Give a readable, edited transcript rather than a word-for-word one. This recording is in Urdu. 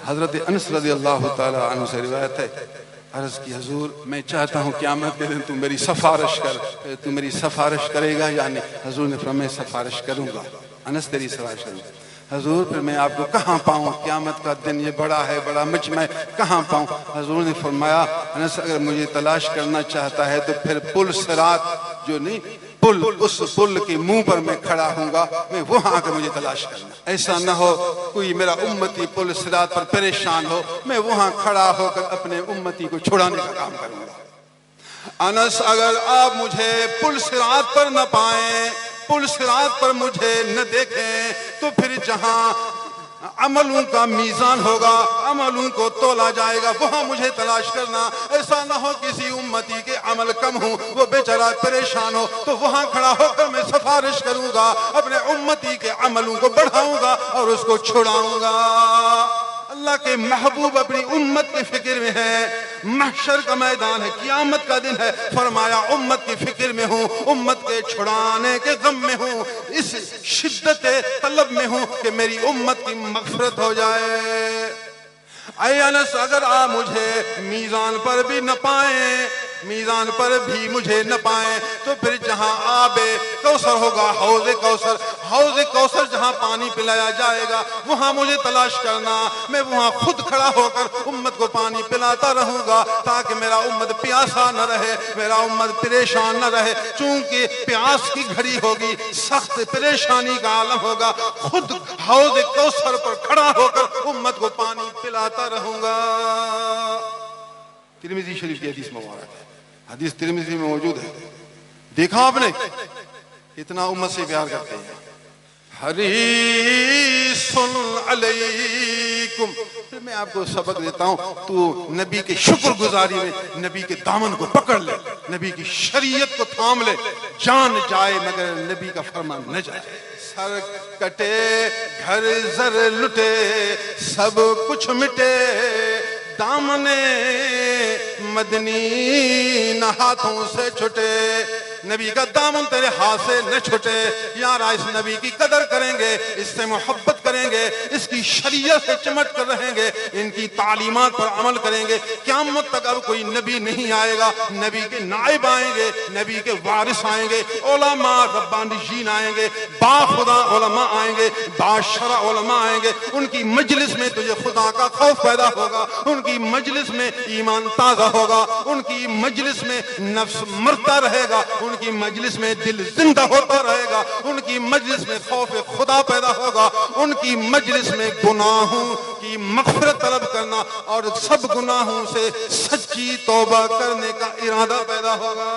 حضرت انس رضی اللہ تعالی عنہ سے روایت ہے، عرض کی حضور میں چاہتا ہوں قیامت کے دن تو میری سفارش کر، تو میری سفارش کرے گا یا نہیں؟ حضور نے فرمایا سفارش کروں گا، انس تیری سفارش کروں گا۔ حضور پھر میں آپ کو کہاں پاؤں؟ قیامت کا دن یہ بڑا ہے، بڑا مجمع، کہاں پاؤں؟ حضور نے فرمایا انس اگر مجھے تلاش کرنا چاہتا ہے تو پھر پل صراط جو نہیں، پل، اس پل کے منہ پر میں کھڑا ہوں گا، میں وہاں آ کر مجھے تلاش کرنا۔ ایسا نہ ہو کوئی میرا امتی پل صراط پر پریشان ہو، میں وہاں کھڑا ہو کر اپنے امتی کو چھڑانے کا کام کروں گا۔ انس اگر آپ مجھے پل صراط پر نہ پائیں، پل صراط پر مجھے نہ دیکھیں، تو پھر جہاں عملوں کا میزان ہوگا، عملوں کو تولا جائے گا، وہاں مجھے تلاش کرنا۔ ایسا نہ ہو کسی امتی کے عمل کم ہوں، وہ بیچارہ پریشان ہو، تو وہاں کھڑا ہو کر میں سفارش کروں گا، اپنے امتی کے عملوں کو بڑھاؤں گا اور اس کو چھڑاؤں گا۔ اللہ کے محبوب اپنی امت کی فکر میں ہے، محشر کا میدان ہے، قیامت کا دن ہے، فرمایا امت کی فکر میں ہوں، امت کے چھڑانے کے غم میں ہوں، اس شدت طلب میں ہوں کہ میری امت کی مغفرت ہو جائے۔ اے انس اگر آپ مجھے میزان پر بھی نہ پائیں، میزان پر بھی مجھے نہ پائیں، تو پھر جہاں آب کوثر ہوگا، حوض کوثر، حوض کوثر جہاں پانی پلایا جائے گا، وہاں مجھے تلاش کرنا، میں وہاں خود کھڑا ہو کر امت کو پانی پلاتا رہوں گا، تاکہ میرا امت پیاسا نہ رہے، میرا امت پریشان نہ رہے۔ چونکہ پیاس کی گھڑی ہوگی، سخت پریشانی کا عالم ہوگا، خود حوض کوثر پر کھڑا ہو کر امت کو پانی پلاتا رہوں گا۔ ترمذی شریف کی حدیث مبارک ہے، حدیث ترمذی میں موجود ہے۔ دیکھا آپ نے اتنا امت سے پیار کرتے ہیں۔ حریص علیکم، پھر میں آپ کو سبق دیتا ہوں، تو نبی کے شکر گزاری میں نبی کے دامن کو پکڑ لے، نبی کی شریعت کو تھام لے، جان جائے مگر نبی کا فرمان نہ جائے۔ سر کٹے گھر زر لٹے سب کچھ مٹے، دامن مدنی نہ ہاتھوں سے چھٹے، نبی کا دامن تیرے ہاتھ سے نہ چھٹے۔ یار اس نبی کی قدر کریں گے، اس سے محبت کریں گے، اس کی شریعت سے چمٹ کر رہیں گے، ان کی تعلیمات پر عمل کریں گے۔ قیامت تک اب کوئی نبی نہیں آئے گا، نبی کے نائب آئیں گے، نبی کے وارث آئیں گے، علماء ربانیین آئیں گے، با خدا علماء آئیں گے، با شرع علماء آئیں گے۔ ان کی مجلس میں تجھے خدا کا خوف پیدا ہوگا، ان کی مجلس میں ایمان تازہ ہوگا، ان کی مجلس میں نفس مرتا رہے گا، ان کی مجلس میں دل زندہ ہوتا رہے گا، ان کی مجلس میں خوف خدا پیدا ہوگا، ان کی مجلس میں گناہوں کی مغفرت طلب کرنا اور سب گناہوں سے سچی توبہ کرنے کا ارادہ پیدا ہوگا۔